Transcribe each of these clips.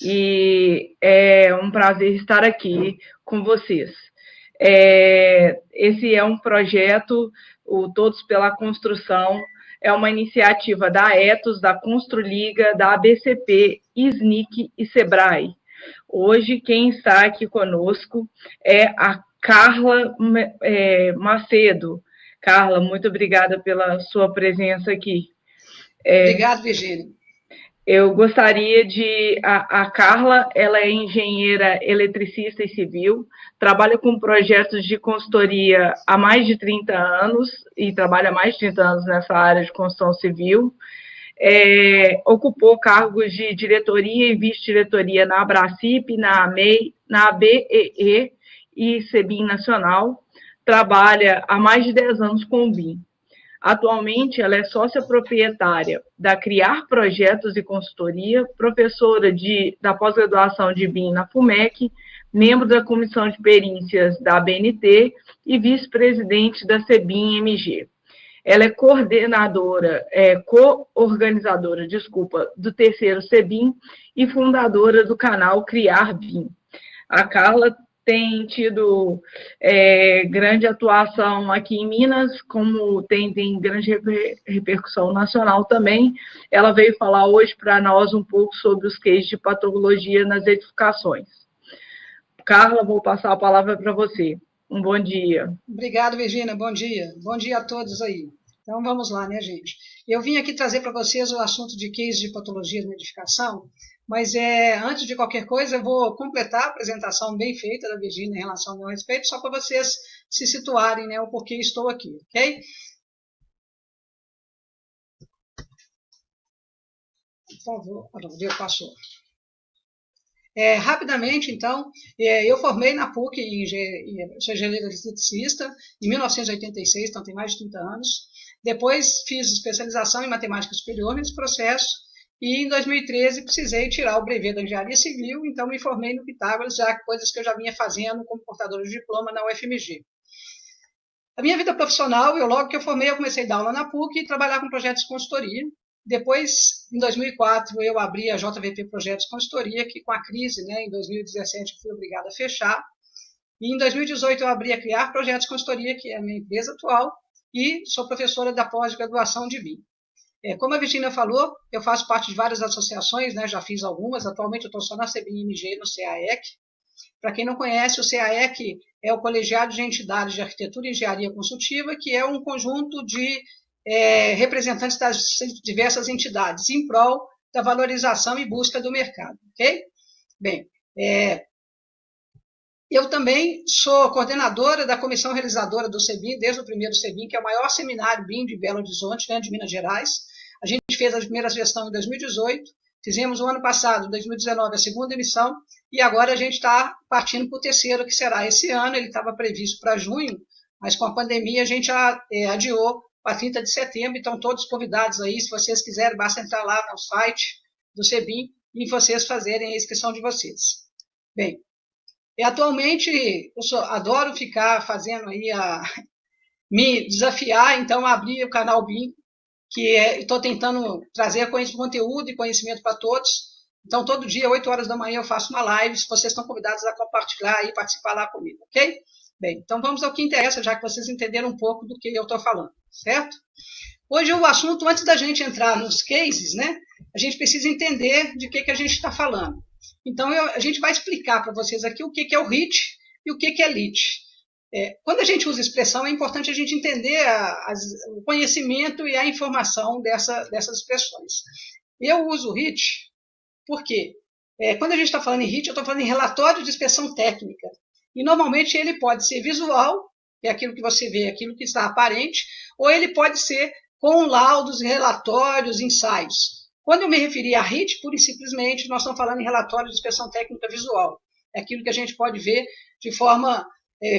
e é um prazer estar aqui com vocês. Esse é um projeto, o Todos pela Construção, é uma iniciativa da Ethos, da Construliga, da ABCP, SNIC e SEBRAE. Hoje, quem está aqui conosco é a Carla Macedo. Carla, muito obrigada pela sua presença aqui. Obrigada, Virgínia. Eu gostaria de... A Carla, ela é engenheira eletricista e civil, trabalha com projetos de consultoria há mais de 30 anos, e trabalha há mais de 30 anos nessa área de construção civil. Ocupou cargos de diretoria e vice-diretoria na Abracip, na AMEI, na ABEE e CEBIM Nacional. Trabalha há mais de 10 anos com o BIM. Atualmente, ela é sócia proprietária da Criar Projetos e Consultoria, professora da pós-graduação de BIM na FUMEC, membro da Comissão de Perícias da ABNT e vice-presidente da CEBIM-MG. Ela é coordenadora, co-organizadora, do terceiro CEBIM e fundadora do canal Criar BIM. A Carla tem tido grande atuação aqui em Minas, como tem grande repercussão nacional também. Ela veio falar hoje para nós um pouco sobre os cases de patologia nas edificações. Carla, vou passar a palavra para você. Um bom dia. Obrigado, Virgínia. Bom dia. Bom dia a todos aí. Então, vamos lá, né, gente? Eu vim aqui trazer para vocês o assunto de cases de patologia na edificação, mas antes de qualquer coisa, eu vou completar a apresentação bem feita da Virgínia em relação ao meu respeito, só para vocês se situarem, né, o porquê estou aqui, ok? Por favor. Deu, passou. Rapidamente, então, eu formei na PUC sou engenheiro eletricista em 1986, então tem mais de 30 anos. Depois fiz especialização em matemática superior nesse processo e em 2013 precisei tirar o brevet da engenharia civil, então me formei no Pitágoras, já coisas que eu já vinha fazendo como portador de diploma na UFMG. A minha vida profissional, logo que eu formei, eu comecei a dar aula na PUC e trabalhar com projetos de consultoria. Depois, em 2004, eu abri a JVP Projetos de Consultoria, que com a crise, né, em 2017, fui obrigada a fechar. E em 2018, eu abri a Criar Projetos de Consultoria, que é a minha empresa atual, e sou professora da pós-graduação de BIM. Como a Virgínia falou, eu faço parte de várias associações, né, já fiz algumas, atualmente eu estou só na CEBIM-MG, no CAEC. Para quem não conhece, o CAEC é o Colegiado de Entidades de Arquitetura e Engenharia Consultiva, que é um conjunto de representantes das diversas entidades em prol da valorização e busca do mercado, ok? Bem, eu também sou coordenadora da comissão realizadora do CEBIM, desde o primeiro CEBIM, que é o maior seminário BIM de Belo Horizonte, né, de Minas Gerais. A gente fez a primeira gestão em 2018, fizemos o ano passado, 2019, a segunda emissão, e agora a gente está partindo para o terceiro, que será esse ano. Ele estava previsto para junho, mas com a pandemia a gente adiou para 30 de setembro, então todos convidados aí, se vocês quiserem, basta entrar lá no site do CEBIM e vocês fazerem a inscrição de vocês. Bem, atualmente eu adoro ficar fazendo aí me desafiar, então abrir o canal BIM, que estou tentando trazer conteúdo e conhecimento para todos. Então, todo dia, 8 horas da manhã, eu faço uma live, se vocês estão convidados a compartilhar e participar lá comigo, ok? Bem, então vamos ao que interessa, já que vocês entenderam um pouco do que eu estou falando, certo? Hoje o assunto, antes da gente entrar nos cases, né, a gente precisa entender de que a gente está falando. Então, a gente vai explicar para vocês aqui o que é o HIT e o que é LIT. Quando a gente usa expressão, é importante a gente entender o conhecimento e a informação dessas expressões. Eu uso o HIT porque, quando a gente está falando em HIT, eu estou falando em relatório de inspeção técnica. E, normalmente, ele pode ser visual, que é aquilo que você vê, aquilo que está aparente, ou ele pode ser com laudos, relatórios, ensaios. Quando eu me referi a HIT, pura e simplesmente, nós estamos falando em relatório de inspeção técnica visual. É aquilo que a gente pode ver de forma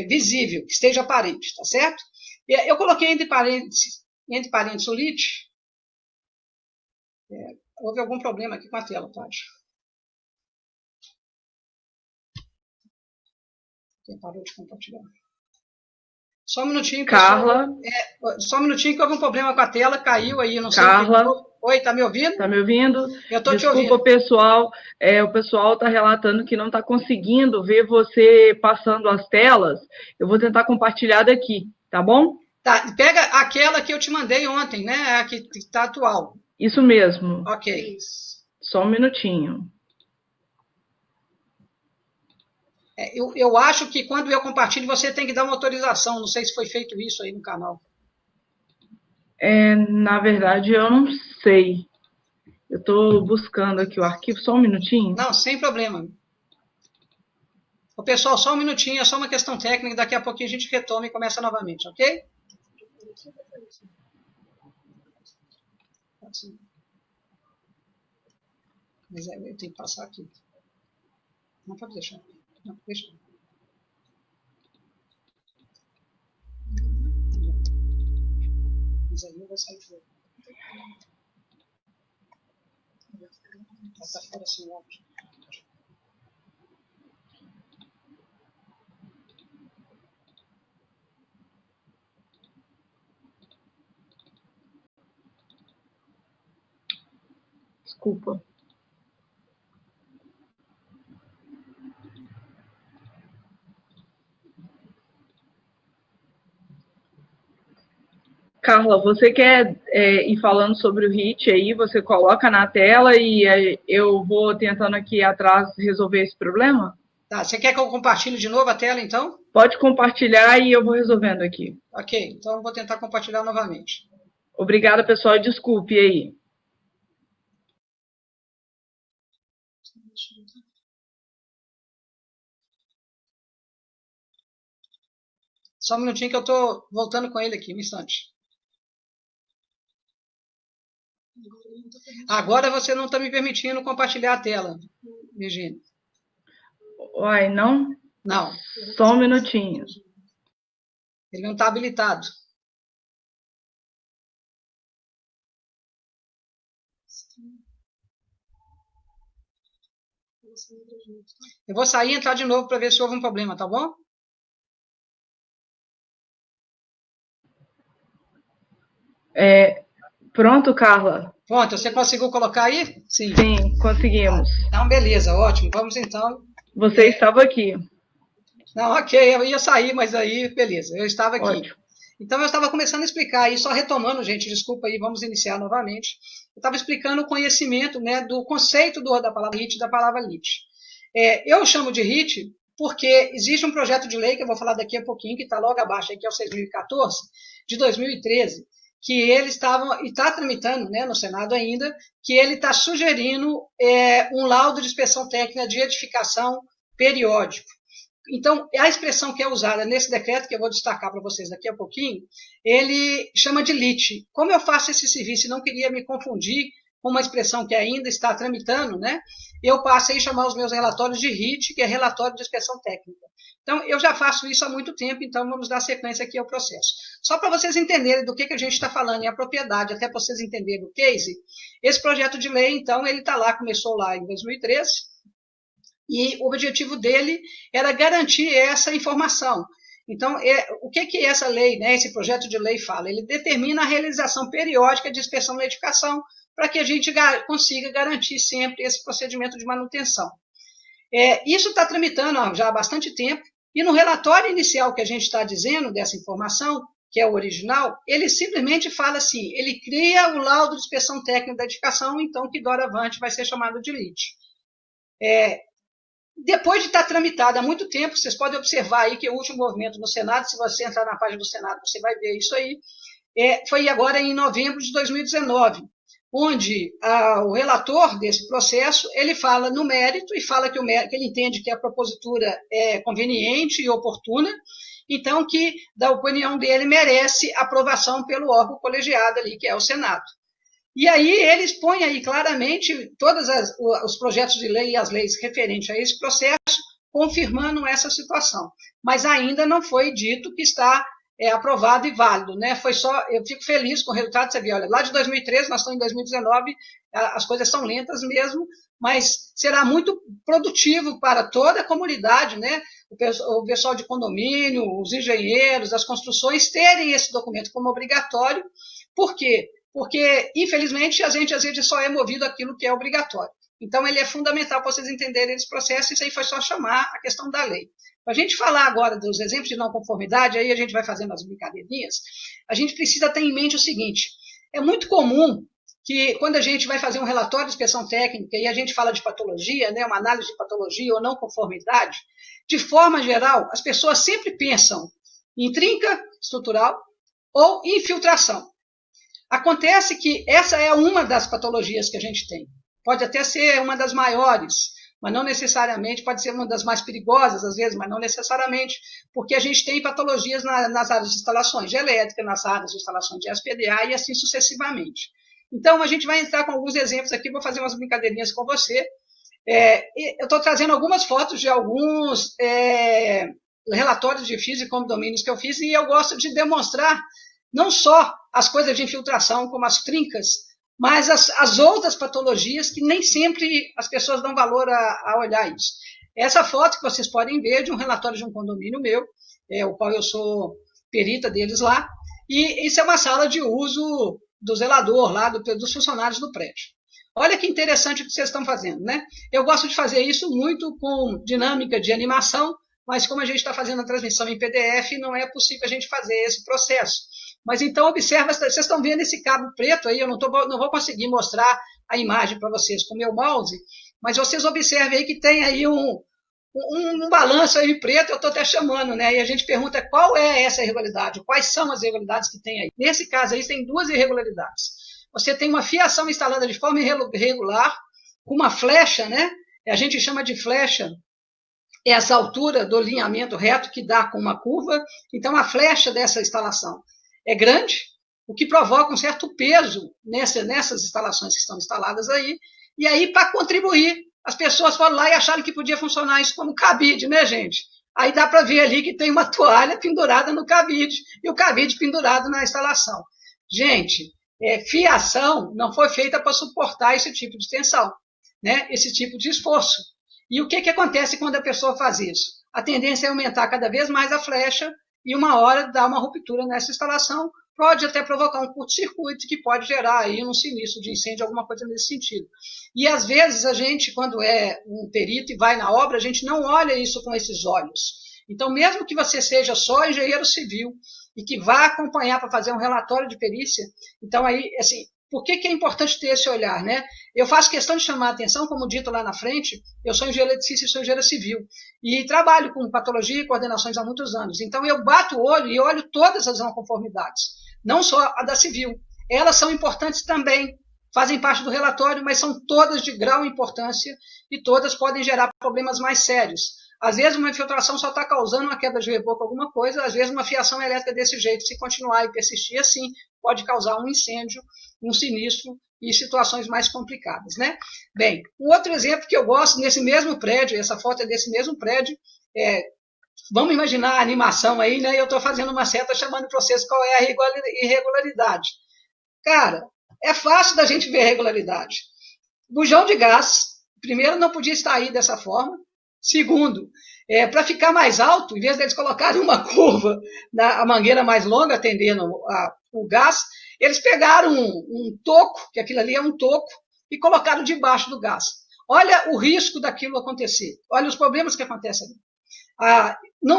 visível, que esteja aparente, tá certo? Eu coloquei entre parênteses o LIT. Houve algum problema aqui com a tela, tá? Quem parou de compartilhar? Só um minutinho, Carla. Só um minutinho que houve um problema com a tela, caiu aí, eu não sei Carla. o que. Oi, tá me ouvindo? Tá me ouvindo? Eu tô te ouvindo. Desculpa, pessoal. O pessoal está relatando que não está conseguindo ver você passando as telas. Eu vou tentar compartilhar daqui, tá bom? Tá, pega aquela que eu te mandei ontem, né? A que está atual. Isso mesmo. Ok. Só um minutinho. Eu acho que quando eu compartilho, você tem que dar uma autorização. Não sei se foi feito isso aí no canal. Na verdade, eu não sei. Eu estou buscando aqui o arquivo, só um minutinho. Não, sem problema. O pessoal, só um minutinho, é só uma questão técnica. Daqui a pouquinho a gente retoma e começa novamente, ok? Mas eu tenho que passar aqui. Não pode deixar. Não, deixa. Mas aí eu vou sair fora. Tá fora assim, óbvio. Desculpa. Carla, você quer ir falando sobre o HIT aí? Você coloca na tela e eu vou tentando aqui atrás resolver esse problema? Tá, você quer que eu compartilhe de novo a tela, então? Pode compartilhar e eu vou resolvendo aqui. Ok, então eu vou tentar compartilhar novamente. Obrigada, pessoal. Desculpe aí. Só um minutinho que eu estou voltando com ele aqui, um instante. Agora você não está me permitindo compartilhar a tela, Virginia. Uai, não? Não. Só um minutinho. Ele não está habilitado. Eu vou sair e entrar de novo para ver se houve um problema, tá bom? Pronto, Carla? Pronto, você conseguiu colocar aí? Sim, conseguimos. Então, beleza, ótimo. Vamos então. Você estava aqui. Não, ok, eu ia sair, mas aí, beleza, eu estava aqui. Ótimo. Então, eu estava começando a explicar aí, só retomando, gente, desculpa aí, vamos iniciar novamente. Eu estava explicando o conhecimento, né, do conceito da palavra HIT e da palavra LIT. Eu chamo de HIT porque existe um projeto de lei, que eu vou falar daqui a pouquinho, que está logo abaixo, que é o 6.014, de 2013, que ele está tramitando, né, no Senado ainda, que ele está sugerindo um laudo de inspeção técnica de edificação periódico. Então, a expressão que é usada nesse decreto, que eu vou destacar para vocês daqui a pouquinho, ele chama de LIT. Como eu faço esse serviço e não queria me confundir com uma expressão que ainda está tramitando, né, eu passei a chamar os meus relatórios de RIT, que é relatório de inspeção técnica. Então, eu já faço isso há muito tempo, então vamos dar sequência aqui ao processo. Só para vocês entenderem do que a gente está falando, e a propriedade, até para vocês entenderem o case, esse projeto de lei, então, ele está lá, começou lá em 2013, e o objetivo dele era garantir essa informação. Então, o que essa lei, né, esse projeto de lei fala? Ele determina a realização periódica de inspeção na edificação para que a gente consiga garantir sempre esse procedimento de manutenção. Isso está tramitando já há bastante tempo, e no relatório inicial que a gente está dizendo dessa informação, que é o original, ele simplesmente fala assim, ele cria o laudo de inspeção técnica da edificação, então que doravante vai ser chamado de LIT. Depois de estar tramitado há muito tempo, vocês podem observar aí que o último movimento no Senado, se você entrar na página do Senado, você vai ver isso aí, foi agora em novembro de 2019, onde o relator desse processo, ele fala no mérito e fala que ele entende que a propositura é conveniente e oportuna, então que, da opinião dele, merece aprovação pelo órgão colegiado ali, que é o Senado. E aí ele expõe aí claramente todos os projetos de lei e as leis referentes a esse processo, confirmando essa situação. Mas ainda não foi dito que está aprovado e válido, né? Foi só, eu fico feliz com o resultado, você vê, olha, lá de 2013, nós estamos em 2019, as coisas são lentas mesmo, mas será muito produtivo para toda a comunidade, né? O pessoal de condomínio, os engenheiros, as construções terem esse documento como obrigatório. Por quê? Porque, infelizmente, a gente às vezes só é movido aquilo que é obrigatório. Então, ele é fundamental para vocês entenderem esse processo, isso aí foi só chamar a questão da lei. Para a gente falar agora dos exemplos de não conformidade, aí a gente vai fazendo as brincadeirinhas, a gente precisa ter em mente o seguinte, é muito comum que quando a gente vai fazer um relatório de inspeção técnica e a gente fala de patologia, né, uma análise de patologia ou não conformidade, de forma geral, as pessoas sempre pensam em trinca estrutural ou infiltração. Acontece que essa é uma das patologias que a gente tem. Pode até ser uma das maiores, mas não necessariamente, pode ser uma das mais perigosas, às vezes, mas não necessariamente, porque a gente tem patologias nas áreas de instalações de elétrica, nas áreas de instalações de SPDA e assim sucessivamente. Então, a gente vai entrar com alguns exemplos aqui, vou fazer umas brincadeirinhas com você. Eu estou trazendo algumas fotos de alguns relatórios de física e condomínios que eu fiz, e eu gosto de demonstrar não só as coisas de infiltração, como as trincas, mas as outras patologias que nem sempre as pessoas dão valor a olhar isso. Essa foto que vocês podem ver é de um relatório de um condomínio meu, o qual eu sou perita deles lá, e isso é uma sala de uso do zelador lá, dos funcionários do prédio. Olha que interessante o que vocês estão fazendo, né? Eu gosto de fazer isso muito com dinâmica de animação, mas como a gente está fazendo a transmissão em PDF, não é possível a gente fazer esse processo. Mas então observa, vocês estão vendo esse cabo preto aí, eu não vou conseguir mostrar a imagem para vocês com o meu mouse, mas vocês observem aí que tem aí um balanço aí preto, eu estou até chamando, né? E a gente pergunta qual é essa irregularidade, quais são as irregularidades que tem aí. Nesse caso aí tem duas irregularidades. Você tem uma fiação instalada de forma irregular, com uma flecha, né? A gente chama de flecha essa altura do alinhamento reto que dá com uma curva. Então a flecha dessa instalação é grande, o que provoca um certo peso nessas instalações que estão instaladas aí, e aí, para contribuir, as pessoas foram lá e acharam que podia funcionar isso como cabide, né, gente? Aí dá para ver ali que tem uma toalha pendurada no cabide, e o cabide pendurado na instalação. Gente, fiação não foi feita para suportar esse tipo de tensão, né? Esse tipo de esforço. E o que acontece quando a pessoa faz isso? A tendência é aumentar cada vez mais a flecha, e uma hora dá uma ruptura nessa instalação, pode até provocar um curto-circuito que pode gerar aí um sinistro de incêndio, alguma coisa nesse sentido. E às vezes a gente, quando é um perito e vai na obra, a gente não olha isso com esses olhos. Então, mesmo que você seja só engenheiro civil e que vá acompanhar para fazer um relatório de perícia, então aí, assim, por que é importante ter esse olhar, né? Eu faço questão de chamar a atenção, como dito lá na frente, eu sou engenheiro eletricista e sou engenheiro civil, e trabalho com patologia e coordenações há muitos anos. Então, eu bato o olho e olho todas as não conformidades, não só a da civil. Elas são importantes também, fazem parte do relatório, mas são todas de grau de importância e todas podem gerar problemas mais sérios. Às vezes, uma infiltração só está causando uma quebra de reboco, alguma coisa, às vezes, uma fiação elétrica desse jeito, se continuar e persistir assim, pode causar um incêndio, um sinistro e situações mais complicadas, né? Bem, um outro exemplo que eu gosto, nesse mesmo prédio, essa foto é desse mesmo prédio, vamos imaginar a animação aí, né? Eu estou fazendo uma seta chamando para vocês qual é a irregularidade. Cara, é fácil da gente ver a irregularidade. Bujão de gás, primeiro, não podia estar aí dessa forma. Segundo, para ficar mais alto, em vez deles colocarem uma curva, a mangueira mais longa atendendo o gás, eles pegaram um toco, que aquilo ali é um toco, e colocaram debaixo do gás. Olha o risco daquilo acontecer. Olha os problemas que acontecem ali.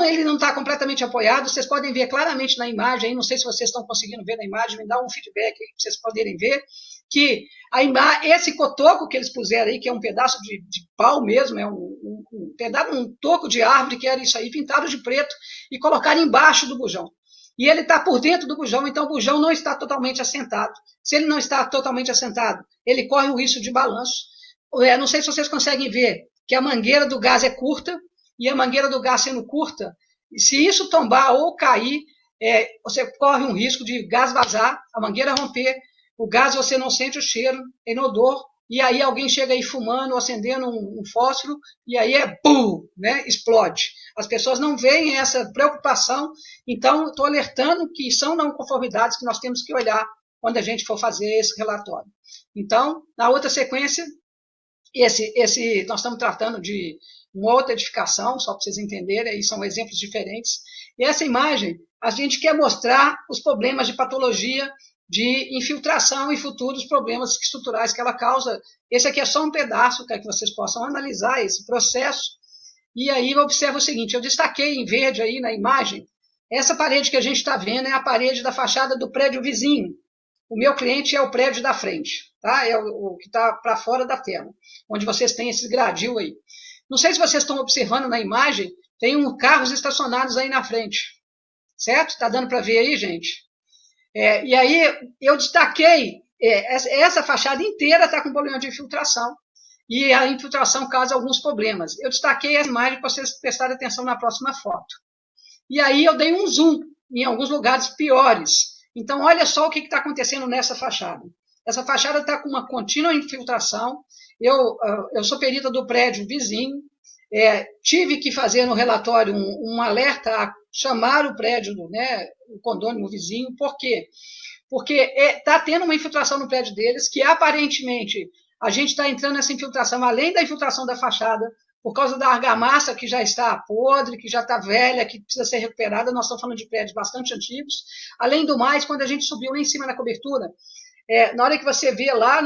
Ele não está completamente apoiado, vocês podem ver claramente na imagem, aí, não sei se vocês estão conseguindo ver na imagem, me dá um feedback aí para vocês poderem ver, que esse cotoco que eles puseram aí, que é um pedaço de pau mesmo, é um toco de árvore, que era isso aí, pintaram de preto e colocaram embaixo do bujão. E ele está por dentro do bujão, então o bujão não está totalmente assentado. Se ele não está totalmente assentado, ele corre o risco de balanço. Não sei se vocês conseguem ver que a mangueira do gás é curta, e a mangueira do gás sendo curta, se isso tombar ou cair, você corre um risco de gás vazar, a mangueira romper, o gás você não sente o cheiro, inodor, e aí alguém chega aí fumando, acendendo um fósforo, e aí BUM, né, explode. As pessoas não veem essa preocupação, então estou alertando que são não conformidades que nós temos que olhar quando a gente for fazer esse relatório. Então, na outra sequência, nós estamos tratando de uma outra edificação, só para vocês entenderem, aí são exemplos diferentes. E essa imagem, a gente quer mostrar os problemas de patologia, de infiltração e futuros problemas estruturais que ela causa. Esse aqui é só um pedaço, para que vocês possam analisar esse processo. E aí observa o seguinte, eu destaquei em verde aí na imagem, essa parede que a gente está vendo é a parede da fachada do prédio vizinho. O meu cliente é o prédio da frente, tá? É o que está para fora da tela, onde vocês têm esses gradil aí. Não sei se vocês estão observando na imagem, tem carros estacionados aí na frente, certo? Está dando para ver aí, gente? E aí eu destaquei, essa fachada inteira está com problema de infiltração, e a infiltração causa alguns problemas. Eu destaquei essa imagem para vocês prestarem atenção na próxima foto. E aí eu dei um zoom em alguns lugares piores. Então, olha só o que está acontecendo nessa fachada. Essa fachada está com uma contínua infiltração. Eu sou perita do prédio vizinho, tive que fazer no relatório um alerta a chamar o prédio, né, o condômino vizinho. Por quê? Porque está tendo uma infiltração no prédio deles, que aparentemente a gente está entrando nessa infiltração, além da infiltração da fachada, por causa da argamassa que já está podre, que já está velha, que precisa ser recuperada. Nós estamos falando de prédios bastante antigos. Além do mais, quando a gente subiu lá em cima na cobertura, na hora que você vê lá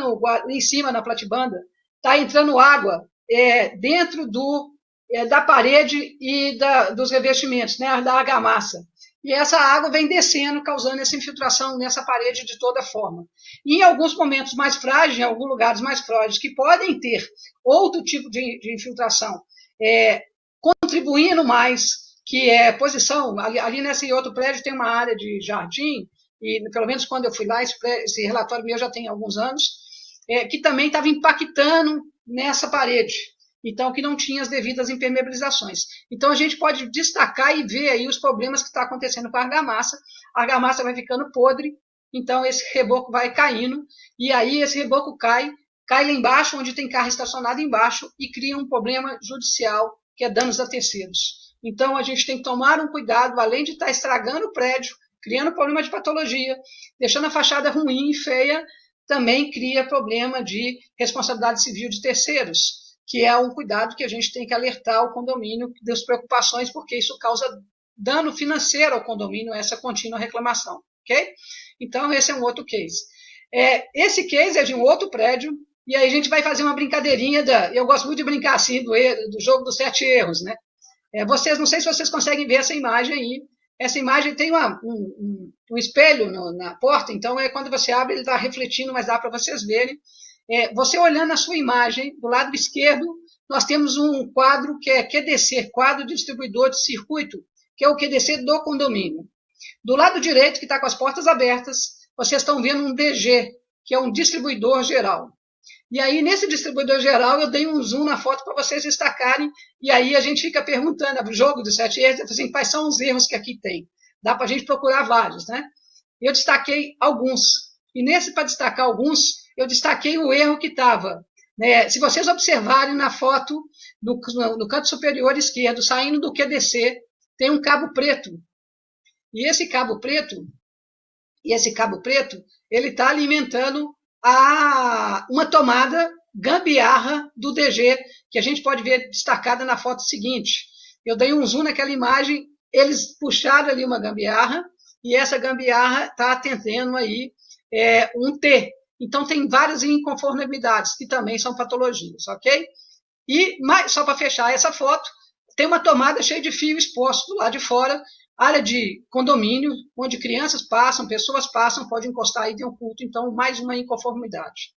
em cima na platibanda, está entrando água dentro da parede e dos revestimentos, né, da argamassa. E essa água vem descendo, causando essa infiltração nessa parede de toda forma. E em alguns momentos mais frágeis, em alguns lugares mais frágeis, que podem ter outro tipo de infiltração, contribuindo mais, que é posição, ali nesse outro prédio tem uma área de jardim, e pelo menos quando eu fui lá, esse relatório meu já tem alguns anos, que também estava impactando nessa parede. Então, que não tinha as devidas impermeabilizações. Então, a gente pode destacar e ver aí os problemas que estão acontecendo com a argamassa vai ficando podre, então esse reboco vai caindo, e aí esse reboco cai lá embaixo, onde tem carro estacionado embaixo, e cria um problema judicial, que é danos a terceiros. Então, a gente tem que tomar um cuidado, além de estar estragando o prédio, criando problema de patologia, deixando a fachada ruim e feia, também cria problema de responsabilidade civil de terceiros, que é um cuidado que a gente tem que alertar o condomínio das preocupações, porque isso causa dano financeiro ao condomínio, essa contínua reclamação, ok? Então, esse é um outro case. Esse case é de um outro prédio, e aí a gente vai fazer uma brincadeirinha, eu gosto muito de brincar assim, do jogo dos 7 erros, né? Não sei se vocês conseguem ver essa imagem aí. Essa imagem tem um espelho na porta, então quando você abre, ele está refletindo, mas dá para vocês verem. Você olhando a sua imagem, do lado esquerdo, nós temos um quadro que é QDC, quadro de distribuidor de circuito, que é o QDC do condomínio. Do lado direito, que está com as portas abertas, vocês estão vendo um DG, que é um distribuidor geral. E aí, nesse distribuidor geral, eu dei um zoom na foto para vocês destacarem, e aí a gente fica perguntando, o jogo dos 7 erros, assim, quais são os erros que aqui tem? Dá para a gente procurar vários, né? Eu destaquei alguns. E nesse, para destacar alguns, eu destaquei o erro que estava. Se vocês observarem na foto, no canto superior esquerdo, saindo do QDC, tem um cabo preto. E esse cabo preto, ele está alimentando uma tomada gambiarra do DG, que a gente pode ver destacada na foto seguinte. Eu dei um zoom naquela imagem, eles puxaram ali uma gambiarra, e essa gambiarra está atendendo aí um T. Então, tem várias inconformidades, que também são patologias, ok? Só para fechar essa foto, tem uma tomada cheia de fio exposto do lado de fora, área de condomínio, onde crianças passam, pessoas passam, pode encostar aí, tem um culto, então, mais uma inconformidade.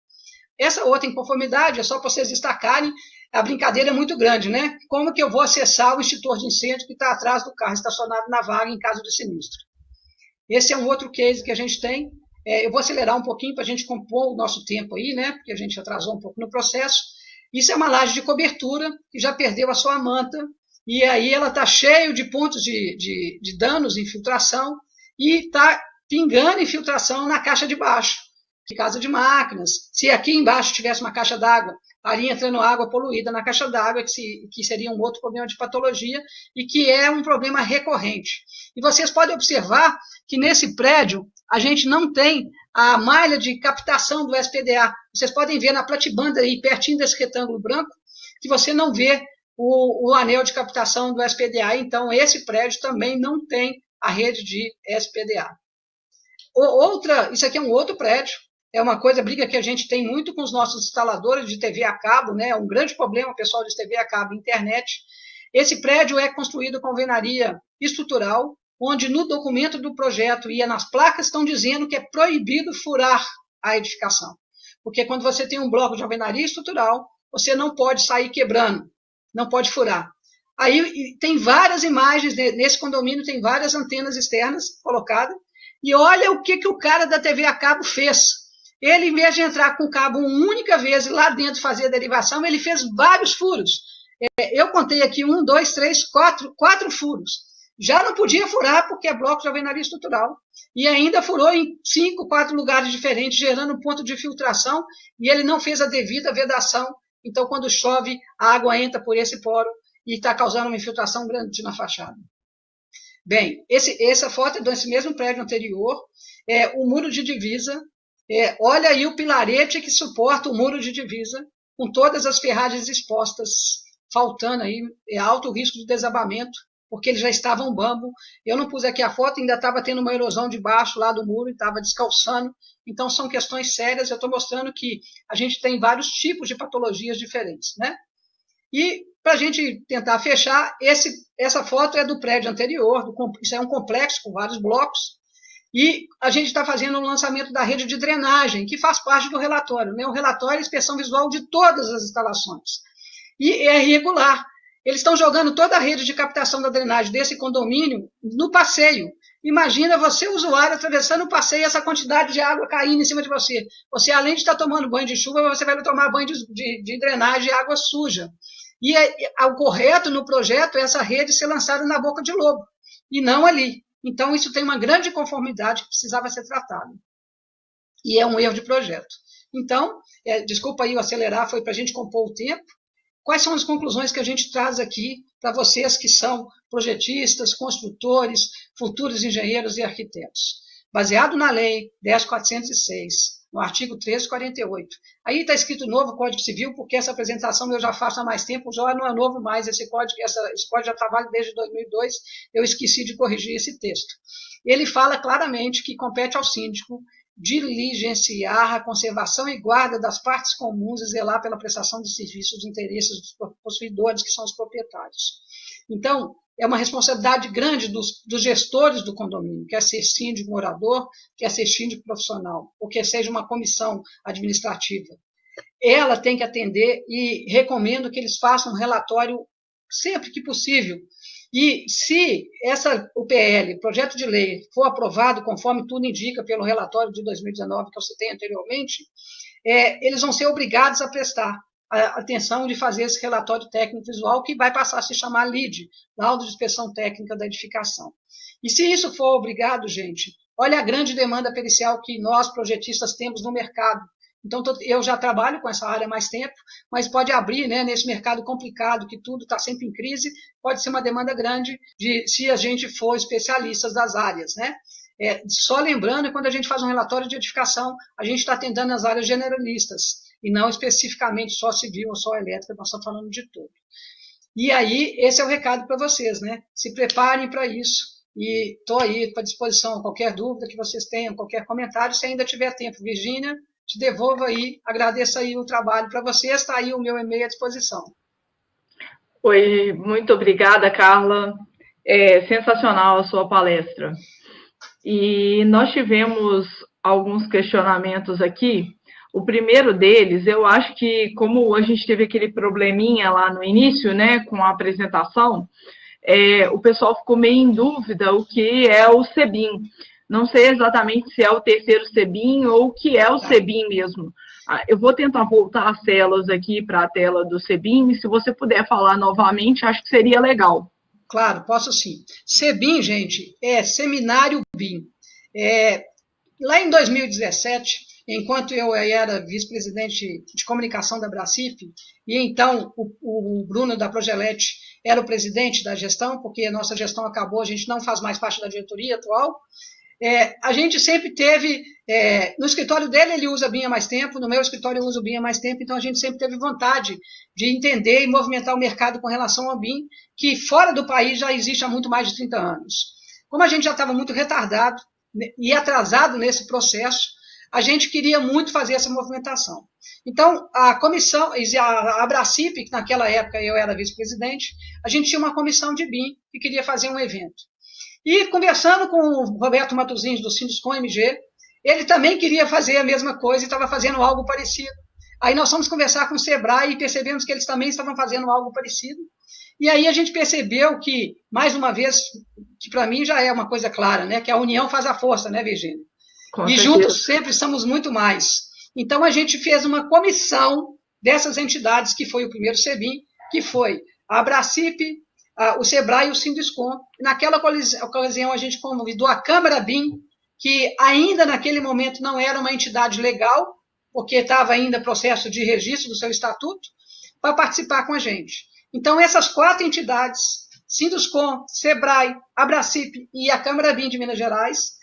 Essa outra inconformidade é só para vocês destacarem, a brincadeira é muito grande, né? Como que eu vou acessar o extintor de incêndio que está atrás do carro, estacionado na vaga em caso de sinistro? Esse é um outro case que a gente tem. Eu vou acelerar um pouquinho para a gente compor o nosso tempo aí, né? Porque a gente atrasou um pouco no processo. Isso é uma laje de cobertura que já perdeu a sua manta, e aí ela está cheia de pontos de danos, infiltração, e está pingando infiltração na caixa de baixo. de casa de máquinas. Se aqui embaixo tivesse uma caixa d'água, estaria entrando água poluída na caixa d'água, que seria um outro problema de patologia e que é um problema recorrente. E vocês podem observar que nesse prédio a gente não tem a malha de captação do SPDA. Vocês podem ver na platibanda aí, pertinho desse retângulo branco, que você não vê o anel de captação do SPDA. Então, esse prédio também não tem a rede de SPDA. Isso aqui é um outro prédio, é uma briga que a gente tem muito com os nossos instaladores de TV a cabo, né? É um grande problema, pessoal de TV a cabo e internet. Esse prédio é construído com alvenaria estrutural, onde no documento do projeto e nas placas estão dizendo que é proibido furar a edificação. Porque quando você tem um bloco de alvenaria estrutural, você não pode sair quebrando, não pode furar. Aí tem várias imagens, nesse condomínio tem várias antenas externas colocadas, e olha o que o cara da TV a cabo fez. Ele, em vez de entrar com o cabo uma única vez e lá dentro fazer a derivação, ele fez vários furos. Eu contei aqui 1, 2, 3, 4 furos. Já não podia furar porque é bloco de alvenaria estrutural. E ainda furou em 5, 4 lugares diferentes, gerando um ponto de filtração, e ele não fez a devida vedação. Então, quando chove, a água entra por esse poro e está causando uma infiltração grande na fachada. Bem, essa foto é desse mesmo prédio anterior, o muro de divisa. Olha aí o pilarete que suporta o muro de divisa, com todas as ferragens expostas, faltando aí, alto risco de desabamento, porque eles já estavam bambo. Eu não pus aqui a foto, ainda estava tendo uma erosão debaixo lá do muro, e estava descalçando. Então, são questões sérias. Eu estou mostrando que a gente tem vários tipos de patologias diferentes, né? E, para a gente tentar fechar, essa foto é do prédio anterior, isso é um complexo com vários blocos, e a gente está fazendo o lançamento da rede de drenagem, que faz parte do relatório, né? O relatório é a inspeção visual de todas as instalações. E é irregular. Eles estão jogando toda a rede de captação da drenagem desse condomínio no passeio. Imagina você, usuário, atravessando o passeio e essa quantidade de água caindo em cima de você. Você, além de estar tomando banho de chuva, você vai tomar banho de drenagem de água suja. E o correto no projeto é essa rede ser lançada na boca de lobo, e não ali. Então, isso tem uma grande conformidade que precisava ser tratada. E é um erro de projeto. Então, desculpa aí o acelerar, foi para a gente compor o tempo. Quais são as conclusões que a gente traz aqui para vocês que são projetistas, construtores, futuros engenheiros e arquitetos? Baseado na Lei 10.406, no artigo 1348. Aí está escrito novo Código Civil, porque essa apresentação eu já faço há mais tempo, já não é novo mais, esse código já trabalha desde 2002, eu esqueci de corrigir esse texto. Ele fala claramente que compete ao síndico diligenciar a conservação e guarda das partes comuns e zelar pela prestação de serviços de interesses dos possuidores, que são os proprietários. Então, é uma responsabilidade grande dos gestores do condomínio, quer ser síndico morador, quer ser síndico profissional, ou quer seja uma comissão administrativa. Ela tem que atender e recomendo que eles façam um relatório sempre que possível. E se o PL, projeto de lei, for aprovado, conforme tudo indica pelo relatório de 2019 que eu citei anteriormente, eles vão ser obrigados a prestar a atenção de fazer esse relatório técnico visual, que vai passar a se chamar LID, Laudo de Inspeção Técnica da Edificação. E se isso for obrigado, gente, olha a grande demanda pericial que nós, projetistas, temos no mercado. Então, eu já trabalho com essa área há mais tempo, mas pode abrir, né, nesse mercado complicado, que tudo está sempre em crise, pode ser uma demanda grande se a gente for especialistas das áreas, né? Só lembrando, quando a gente faz um relatório de edificação, a gente está atendendo as áreas generalistas, e não especificamente só civil ou só elétrica, nós estamos falando de tudo. E aí, esse é o recado para vocês, né? Se preparem para isso, e estou aí para disposição, qualquer dúvida que vocês tenham, qualquer comentário, se ainda tiver tempo. Virgínia, te devolvo aí, agradeço aí o trabalho para vocês, está aí o meu e-mail à disposição. Oi, muito obrigada, Carla. Sensacional a sua palestra. E nós tivemos alguns questionamentos aqui. O primeiro deles, eu acho que, como a gente teve aquele probleminha lá no início, né, com a apresentação, o pessoal ficou meio em dúvida o que é o CEBIM. Não sei exatamente se é o terceiro CEBIM ou o que é o CEBIM mesmo. Eu vou tentar voltar as telas aqui para a tela do CEBIM, e se você puder falar novamente, acho que seria legal. Claro, posso sim. CEBIM, gente, é Seminário BIM. Lá em 2017, enquanto eu era vice-presidente de comunicação da Bracif, e então o Bruno da Progelete era o presidente da gestão, porque a nossa gestão acabou, a gente não faz mais parte da diretoria atual. A gente sempre teve, no escritório dele ele usa BIM há mais tempo, no meu escritório eu uso BIM há mais tempo, então a gente sempre teve vontade de entender e movimentar o mercado com relação ao BIM, que fora do país já existe há muito mais de 30 anos. Como a gente já estava muito retardado e atrasado nesse processo, a gente queria muito fazer essa movimentação. Então, a comissão, a Bracif, que naquela época eu era vice-presidente, a gente tinha uma comissão de BIM que queria fazer um evento. E conversando com o Roberto Matosinhos, do Sinduscom MG, ele também queria fazer a mesma coisa e estava fazendo algo parecido. Aí nós fomos conversar com o Sebrae e percebemos que eles também estavam fazendo algo parecido. E aí a gente percebeu que, mais uma vez, que para mim já é uma coisa clara, né? Que a união faz a força, né, Virgínia? E juntos sempre somos muito mais. Então a gente fez uma comissão dessas entidades, que foi o primeiro CEBIM, que foi a Bracif, o Sebrae e o Sinduscom. Naquela ocasião, a gente convidou a Câmara BIM, que ainda naquele momento não era uma entidade legal, porque estava ainda em processo de registro do seu estatuto, para participar com a gente. Então, essas 4 entidades, Sinduscom, Sebrae, a Bracif e a Câmara BIM de Minas Gerais,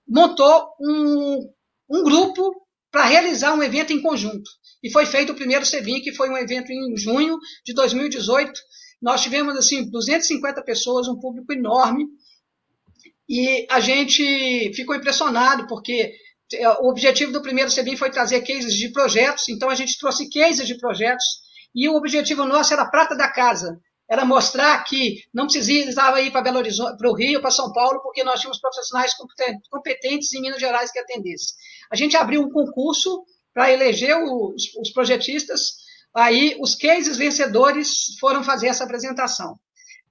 montou um grupo para realizar um evento em conjunto. E foi feito o primeiro CEBIM, que foi um evento em junho de 2018, nós tivemos, assim, 250 pessoas, um público enorme, e a gente ficou impressionado, porque o objetivo do primeiro CEBIM foi trazer cases de projetos, então a gente trouxe cases de projetos, e o objetivo nosso era a prata da casa, era mostrar que não precisava ir para Belo Horizonte, para o Rio, para São Paulo, porque nós tínhamos profissionais competentes em Minas Gerais que atendessem. A gente abriu um concurso para eleger os projetistas. Aí, os cases vencedores foram fazer essa apresentação.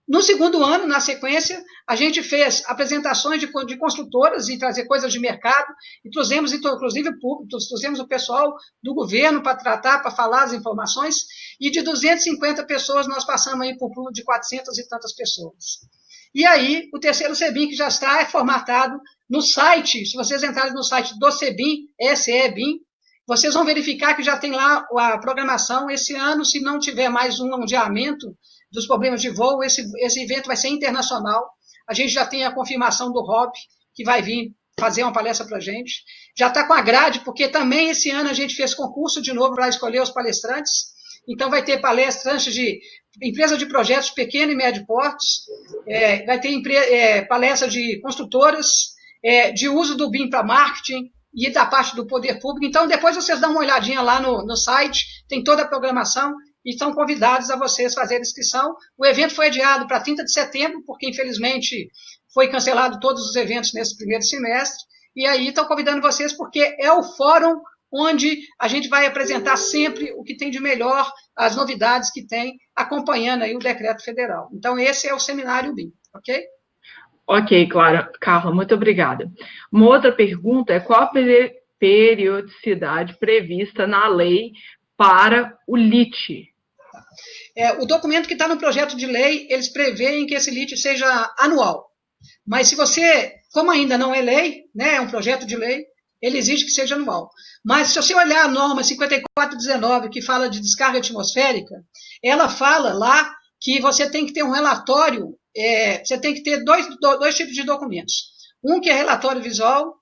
No segundo ano, na sequência, a gente fez apresentações de construtoras e trazer coisas de mercado, e trouxemos, inclusive, trouxemos o pessoal do governo para tratar, para falar as informações, e de 250 pessoas, nós passamos aí por um de 400 e tantas pessoas. E aí, o terceiro CEBIM, que já está formatado no site, se vocês entrarem no site do CEBIM, SEBIM, vocês vão verificar que já tem lá a programação. Esse ano, se não tiver mais um adiamento dos problemas de voo, esse evento vai ser internacional. A gente já tem a confirmação do Rob, que vai vir fazer uma palestra para a gente. Já está com a grade, porque também esse ano a gente fez concurso de novo para escolher os palestrantes. Então, vai ter palestrantes de empresas de projetos pequeno e médio portes, vai ter palestra de construtoras, de uso do BIM para marketing, e da parte do poder público. Então, depois vocês dão uma olhadinha lá no site, tem toda a programação, e estão convidados a vocês fazerem inscrição. O evento foi adiado para 30 de setembro, porque, infelizmente, foi cancelado todos os eventos nesse primeiro semestre, e aí estão convidando vocês, porque é o fórum onde a gente vai apresentar sempre o que tem de melhor, as novidades que tem, acompanhando aí o decreto federal. Então, esse é o seminário BIM, ok? Ok, Carla, muito obrigada. Uma outra pergunta é qual a periodicidade prevista na lei para o LIT? O documento que está no projeto de lei, eles preveem que esse LIT seja anual. Mas se você, como ainda não é lei, né, é um projeto de lei, ele exige que seja anual. Mas se você olhar a norma 5419, que fala de descarga atmosférica, ela fala lá que você tem que ter um relatório. Você tem que ter dois tipos de documentos. Um que é relatório visual,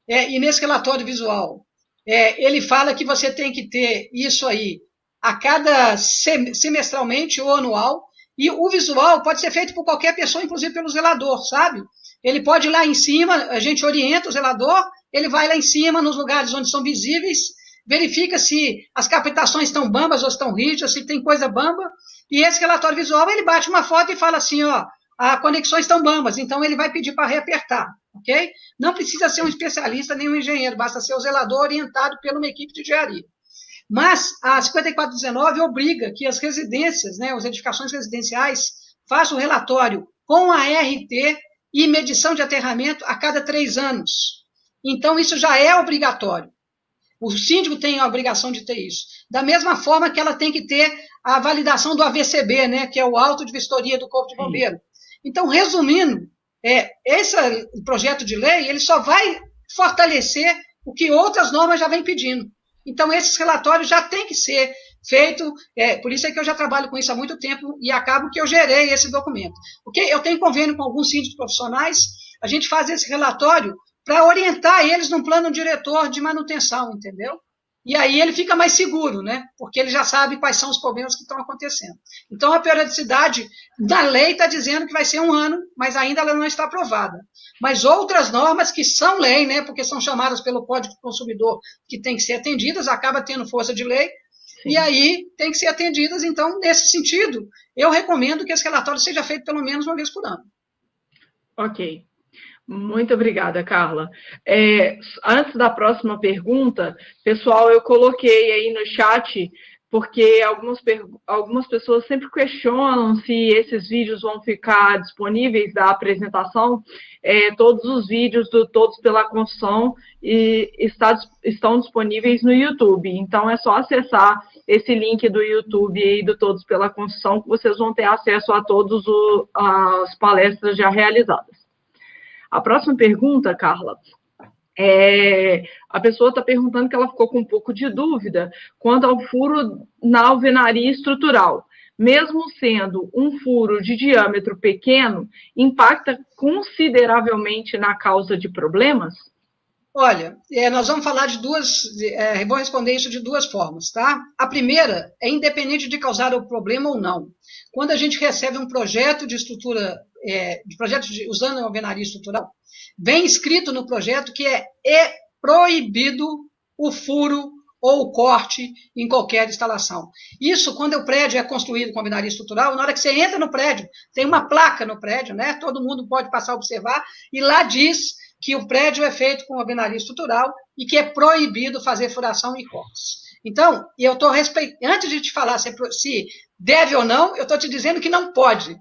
e nesse relatório visual, ele fala que você tem que ter isso aí a cada semestralmente ou anual, e o visual pode ser feito por qualquer pessoa, inclusive pelo zelador, sabe? Ele pode ir lá em cima, a gente orienta o zelador, ele vai lá em cima, nos lugares onde são visíveis, verifica se as captações estão bambas ou estão rígidas, se tem coisa bamba, e esse relatório visual, ele bate uma foto e fala assim, ó, as conexões estão bambas, então ele vai pedir para reapertar, ok? Não precisa ser um especialista nem um engenheiro, basta ser o zelador orientado por uma equipe de engenharia. Mas a 5419 obriga que as residências, né, as edificações residenciais, façam o relatório com a RT e medição de aterramento a cada 3 anos. Então, isso já é obrigatório. O síndico tem a obrigação de ter isso. Da mesma forma que ela tem que ter a validação do AVCB, né, que é o auto de vistoria do Corpo de Bombeiro. Então, resumindo, esse projeto de lei ele só vai fortalecer o que outras normas já vêm pedindo. Então, esses relatórios já têm que ser feitos, por isso é que eu já trabalho com isso há muito tempo e acabo que eu gerei esse documento. Porque eu tenho convênio com alguns síndicos profissionais, a gente faz esse relatório para orientar eles num plano diretor de manutenção, entendeu? E aí ele fica mais seguro, né? Porque ele já sabe quais são os problemas que estão acontecendo. Então, a periodicidade da lei está dizendo que vai ser 1 ano, mas ainda ela não está aprovada. Mas outras normas que são lei, né? Porque são chamadas pelo Código do Consumidor, que tem que ser atendidas, acaba tendo força de lei, sim, e aí tem que ser atendidas. Então, nesse sentido, eu recomendo que esse relatório seja feito pelo menos 1 vez por ano. Ok. Muito obrigada, Carla. Antes da próxima pergunta, pessoal, eu coloquei aí no chat, porque algumas pessoas sempre questionam se esses vídeos vão ficar disponíveis da apresentação. Todos os vídeos do Todos pela Construção estão disponíveis no YouTube. Então, é só acessar esse link do YouTube aí do Todos pela Construção, que vocês vão ter acesso a todas as palestras já realizadas. A próxima pergunta, Carla, a pessoa está perguntando que ela ficou com um pouco de dúvida quanto ao furo na alvenaria estrutural. Mesmo sendo um furo de diâmetro pequeno, impacta consideravelmente na causa de problemas? Olha, nós vamos falar de vou responder isso de 2 formas, tá? A primeira é independente de causar o problema ou não. Quando a gente recebe um projeto de estrutura, usando a alvenaria estrutural, vem escrito no projeto que é proibido o furo ou o corte em qualquer instalação. Isso, quando o prédio é construído com alvenaria estrutural, na hora que você entra no prédio, tem uma placa no prédio, né? Todo mundo pode passar a observar, e lá diz que o prédio é feito com alvenaria estrutural e que é proibido fazer furação e cortes. Então, eu estou respeitando, antes de te falar se deve ou não, eu estou te dizendo que não pode.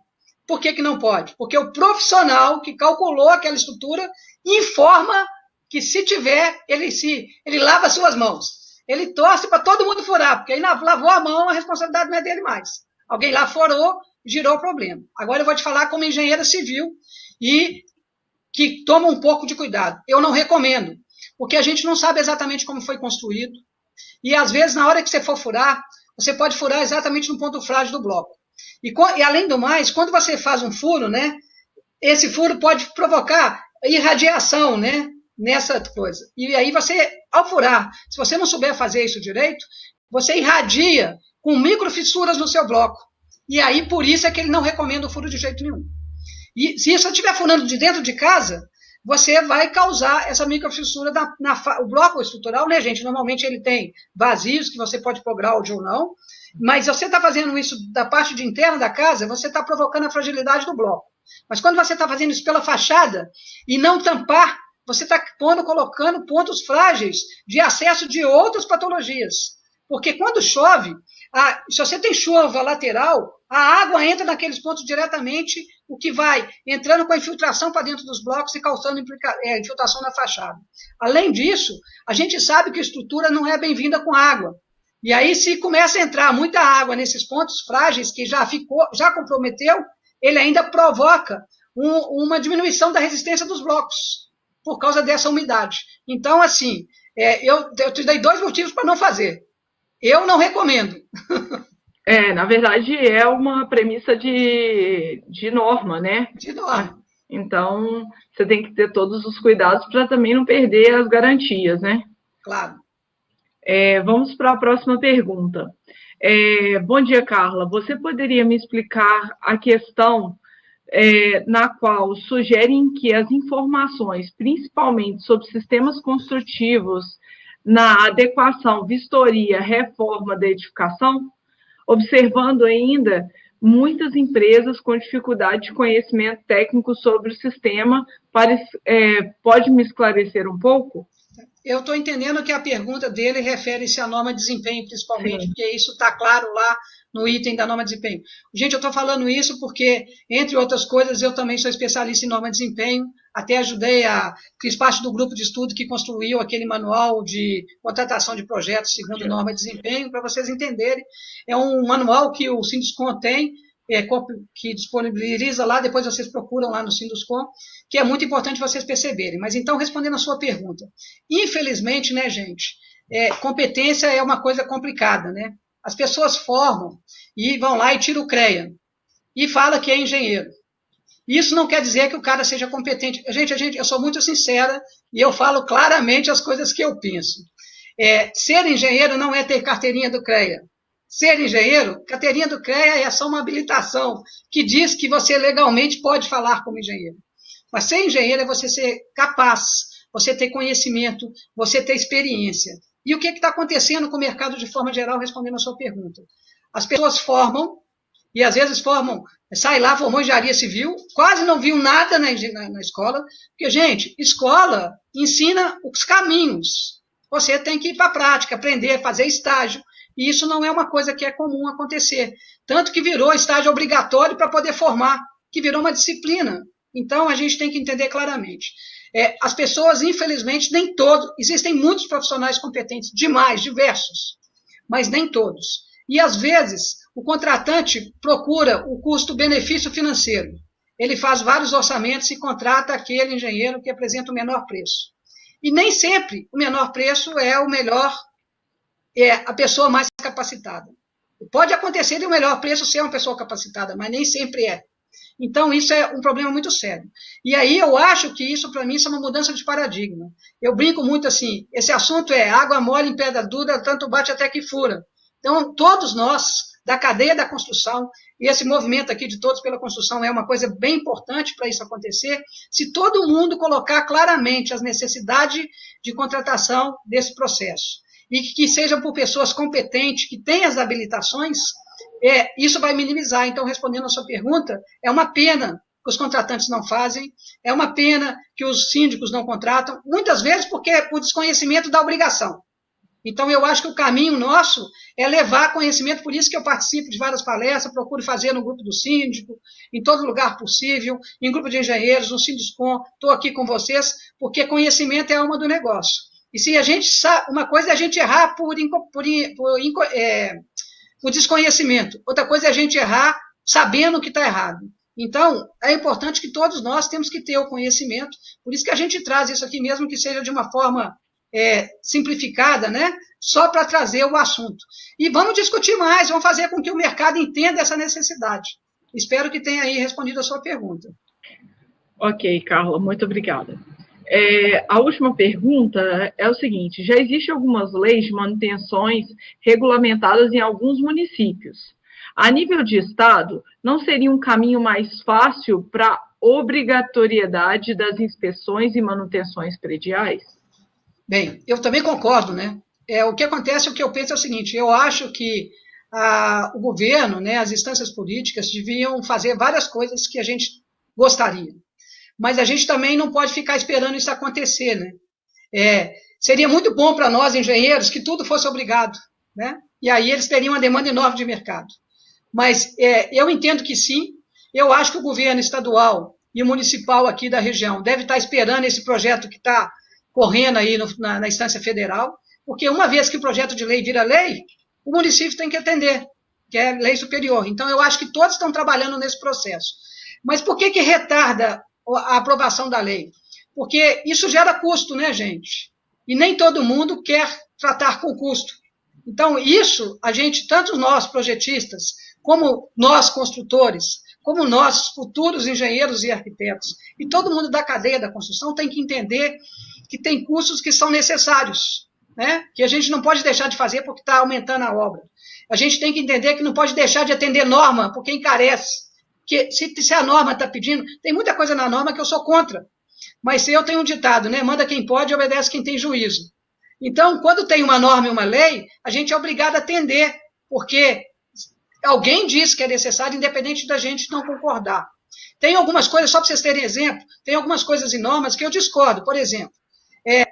Por que não pode? Porque o profissional que calculou aquela estrutura informa que se tiver, ele lava as suas mãos. Ele torce para todo mundo furar, porque aí lavou a mão, a responsabilidade não é dele mais. Alguém lá furou, girou o problema. Agora eu vou te falar como engenheira civil e que toma um pouco de cuidado. Eu não recomendo, porque a gente não sabe exatamente como foi construído, e às vezes, na hora que você for furar, você pode furar exatamente no ponto frágil do bloco. E além do mais, quando você faz um furo, né, esse furo pode provocar irradiação, né, nessa coisa. E aí você, ao furar, se você não souber fazer isso direito, você irradia com microfissuras no seu bloco. E aí, por isso é que ele não recomenda o furo de jeito nenhum. E se você estiver furando de dentro de casa, você vai causar essa microfissura o bloco estrutural, né, gente? Normalmente ele tem vazios que você pode pôr ground ou não, mas se você está fazendo isso da parte de interna da casa, você está provocando a fragilidade do bloco. Mas quando você está fazendo isso pela fachada e não tampar, você está colocando pontos frágeis de acesso de outras patologias. Porque quando chove, se você tem chuva lateral, a água entra naqueles pontos diretamente, o que vai entrando com a infiltração para dentro dos blocos e causando infiltração na fachada. Além disso, a gente sabe que a estrutura não é bem-vinda com água. E aí, se começa a entrar muita água nesses pontos frágeis que já comprometeu, ele ainda provoca uma diminuição da resistência dos blocos, por causa dessa umidade. Então, assim, eu te dei 2 motivos para não fazer. Eu não recomendo. Na verdade, é uma premissa de norma, né? De norma. Então, você tem que ter todos os cuidados para também não perder as garantias, né? Claro. Vamos para a próxima pergunta. Bom dia, Carla. Você poderia me explicar a questão na qual sugerem que as informações, principalmente sobre sistemas construtivos, na adequação, vistoria, reforma da edificação, observando ainda muitas empresas com dificuldade de conhecimento técnico sobre o sistema, pode me esclarecer um pouco? Eu estou entendendo que a pergunta dele refere-se à norma de desempenho, principalmente, porque isso está claro lá no item da norma de desempenho. Gente, eu estou falando isso porque, entre outras coisas, eu também sou especialista em norma de desempenho, até fiz parte do grupo de estudo que construiu aquele manual de contratação de projetos segundo norma de desempenho, para vocês entenderem. É um manual que o Sinduscon tem, que disponibiliza lá, depois vocês procuram lá no Sinduscom, que é muito importante vocês perceberem. Mas então, respondendo a sua pergunta, infelizmente, né, gente, competência é uma coisa complicada, né? As pessoas formam e vão lá e tiram o CREA e fala que é engenheiro. Isso não quer dizer que o cara seja competente. Gente, eu sou muito sincera e eu falo claramente as coisas que eu penso. Ser engenheiro não é ter carteirinha do CREA. Ser engenheiro, carteirinha do CREA é só uma habilitação que diz que você legalmente pode falar como engenheiro. Mas ser engenheiro é você ser capaz, você ter conhecimento, você ter experiência. E o que está acontecendo com o mercado de forma geral, respondendo a sua pergunta? As pessoas formam, e às vezes sai lá, formou engenharia civil, quase não viu nada na escola, porque, gente, escola ensina os caminhos. Você tem que ir para a prática, aprender, fazer estágio. E isso não é uma coisa que é comum acontecer. Tanto que virou estágio obrigatório para poder formar, que virou uma disciplina. Então, a gente tem que entender claramente. As pessoas, infelizmente, nem todos, existem muitos profissionais competentes, demais, diversos, mas nem todos. E, às vezes, o contratante procura o custo-benefício financeiro. Ele faz vários orçamentos e contrata aquele engenheiro que apresenta o menor preço. E nem sempre o menor preço é o melhor, a pessoa mais capacitada. Pode acontecer de o melhor preço ser uma pessoa capacitada, mas nem sempre é. Então, isso é um problema muito sério. E aí eu acho que isso, para mim, é uma mudança de paradigma. Eu brinco muito assim, esse assunto é água mole em pedra dura, tanto bate até que fura. Então, todos nós, da cadeia da construção, e esse movimento aqui de Todos pela Construção é uma coisa bem importante para isso acontecer, se todo mundo colocar claramente as necessidades de contratação desse processo, e que sejam por pessoas competentes, que têm as habilitações, isso vai minimizar. Então, respondendo a sua pergunta, é uma pena que os contratantes não fazem, é uma pena que os síndicos não contratam, muitas vezes porque é por desconhecimento da obrigação. Então, eu acho que o caminho nosso é levar conhecimento, por isso que eu participo de várias palestras, procuro fazer no grupo do síndico, em todo lugar possível, em grupo de engenheiros, no Sinduscom, estou aqui com vocês, porque conhecimento é a alma do negócio. E se a gente sabe, uma coisa é a gente errar por desconhecimento, outra coisa é a gente errar sabendo que está errado. Então, é importante que todos nós temos que ter o conhecimento, por isso que a gente traz isso aqui, mesmo que seja de uma forma simplificada, né? Só para trazer o assunto. E vamos discutir mais, vamos fazer com que o mercado entenda essa necessidade. Espero que tenha aí respondido a sua pergunta. Ok, Carla, muito obrigada. A última pergunta é o seguinte: já existem algumas leis de manutenções regulamentadas em alguns municípios. A nível de Estado, não seria um caminho mais fácil para a obrigatoriedade das inspeções e manutenções prediais? Bem, eu também concordo, né? O que acontece, o que eu penso é o seguinte: eu acho que o governo, né, as instâncias políticas deviam fazer várias coisas que a gente gostaria. Mas a gente também não pode ficar esperando isso acontecer, né? Seria muito bom para nós, engenheiros, que tudo fosse obrigado, né? E aí eles teriam uma demanda enorme de mercado. Mas eu entendo que sim, eu acho que o governo estadual e o municipal aqui da região deve estar esperando esse projeto que está correndo aí na instância federal, porque uma vez que o projeto de lei vira lei, o município tem que atender, que é lei superior. Então, eu acho que todos estão trabalhando nesse processo. Mas por que retarda a aprovação da lei? Porque isso gera custo, né, gente? E nem todo mundo quer tratar com custo. Então, isso, a gente, tanto nós, projetistas, como nós, construtores, como nós, futuros engenheiros e arquitetos, e todo mundo da cadeia da construção tem que entender que tem custos que são necessários, né? Que a gente não pode deixar de fazer porque está aumentando a obra. A gente tem que entender que não pode deixar de atender norma porque encarece. Que se a norma está pedindo, tem muita coisa na norma que eu sou contra, mas eu tenho um ditado, né? Manda quem pode e obedece quem tem juízo. Então, quando tem uma norma e uma lei, a gente é obrigado a atender, porque alguém diz que é necessário, independente da gente não concordar. Tem algumas coisas, só para vocês terem exemplo, tem algumas coisas em normas que eu discordo. Por exemplo,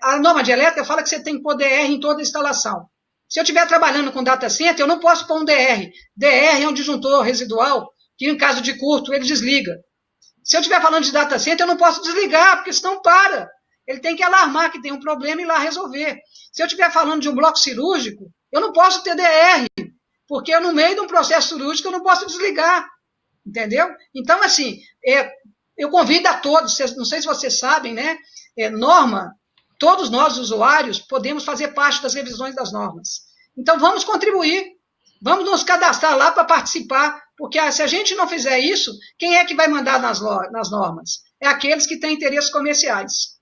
a norma de elétrica fala que você tem que pôr DR em toda a instalação. Se eu estiver trabalhando com data center, eu não posso pôr um DR. DR é um disjuntor residual, que em caso de curto, ele desliga. Se eu estiver falando de data center, eu não posso desligar, porque senão para. Ele tem que alarmar que tem um problema e ir lá resolver. Se eu estiver falando de um bloco cirúrgico, eu não posso ter DR, porque no meio de um processo cirúrgico eu não posso desligar. entendeu? Então, assim, eu convido a todos, não sei se vocês sabem, né? Norma, todos nós, usuários, podemos fazer parte das revisões das normas. Então, vamos contribuir, vamos nos cadastrar lá para participar, porque se a gente não fizer isso, quem é que vai mandar nas normas? É aqueles que têm interesses comerciais.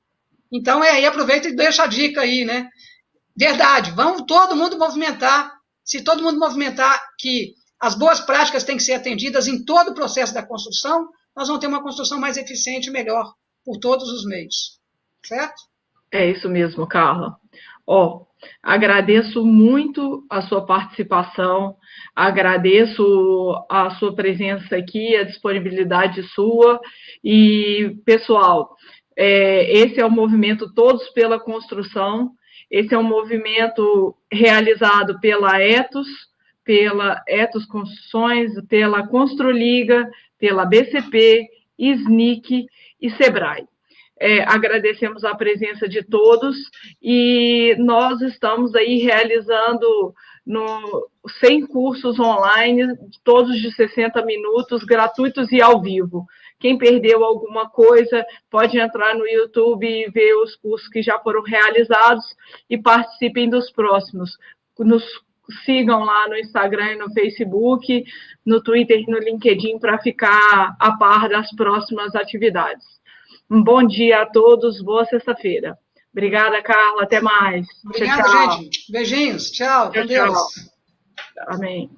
Então, aí aproveita e deixa a dica aí, né? Verdade, vamos todo mundo movimentar. Se todo mundo movimentar que as boas práticas têm que ser atendidas em todo o processo da construção, nós vamos ter uma construção mais eficiente e melhor por todos os meios. Certo? É isso mesmo, Carla. Agradeço muito a sua participação, agradeço a sua presença aqui, a disponibilidade sua. E, pessoal, esse é o movimento Todos pela Construção. Esse é um movimento realizado pela Etos Construções, pela Construliga, pela BCP, SNIC e SEBRAE. Agradecemos a presença de todos e nós estamos aí realizando 100 cursos online, todos de 60 minutos, gratuitos e ao vivo. Quem perdeu alguma coisa pode entrar no YouTube e ver os cursos que já foram realizados e participem dos próximos. Nos sigam lá no Instagram e no Facebook, no Twitter e no LinkedIn para ficar a par das próximas atividades. Um bom dia a todos, boa sexta-feira. Obrigada, Carla, até mais. Obrigada, tchau. Gente. Beijinhos, tchau, com Deus. Amém.